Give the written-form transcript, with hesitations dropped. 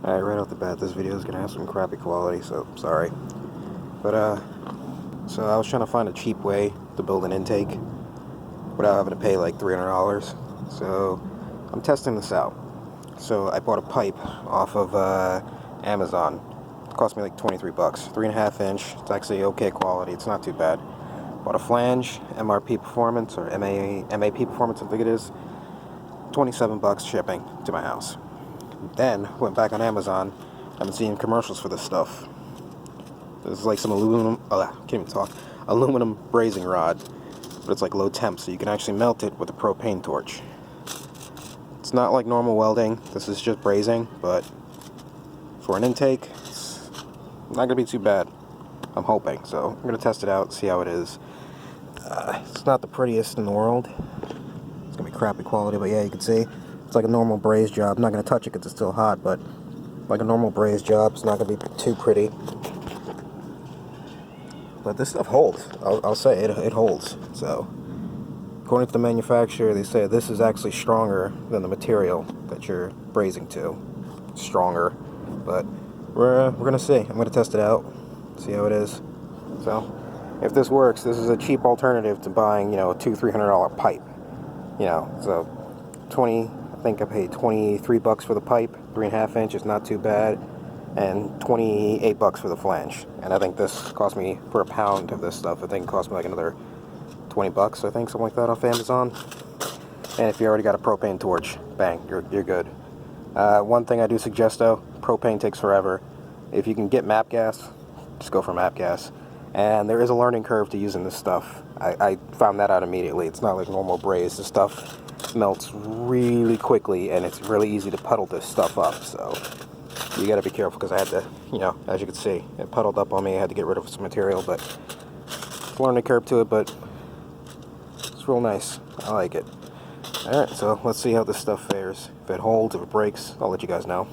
Alright, right off the bat, this video is going to have some crappy quality, so sorry. But, so I was trying to find a cheap way to build an intake without having to pay like $300. So, I'm testing this out. So, I bought a pipe off of Amazon. It cost me like 23 bucks. 3.5 inch. It's actually okay quality. It's not too bad. Bought a flange, MRP Performance, or MAP Performance, I think it is. 27 bucks shipping to my house. Then went back on Amazon. I've been seeing commercials for this stuff. This is like some aluminum, can't even talk, aluminum brazing rod, but it's like low temp, so you can actually melt it with a propane torch. It's not like normal welding. This is just brazing, but for an intake, it's not gonna be too bad. I'm hoping. So I'm gonna test it out, see how it is. It's not the prettiest in the world. It's gonna be crappy quality, but yeah, you can see. It's like a normal braze job. I'm not going to touch it because it's still hot, but like a normal braze job, it's not going to be too pretty. But this stuff holds. I'll say it holds. So, according to the manufacturer, they say this is actually stronger than the material that you're brazing to. Stronger. But we're going to see. I'm going to test it out, see how it is. So, if this works, this is a cheap alternative to buying, a $200-300 pipe. So I think I paid 23 bucks for the pipe, 3.5 inch is not too bad, and 28 bucks for the flange. And I think this cost me, for a pound of this stuff, I think it cost me like another 20 bucks, I think, something like that off Amazon. And if you already got a propane torch, bang, you're good. One thing I do suggest though, propane takes forever. If you can get MAP gas, just go for MAP gas. And there is a learning curve to using this stuff. I found that out immediately. It's not like normal braze. This stuff melts really quickly, and it's really easy to puddle this stuff up. So you got to be careful, because I had to, as you can see, it puddled up on me. I had to get rid of some material, but it's a learning curve to it, but it's real nice. I like it. Alright, so let's see how this stuff fares. If it holds, if it breaks, I'll let you guys know.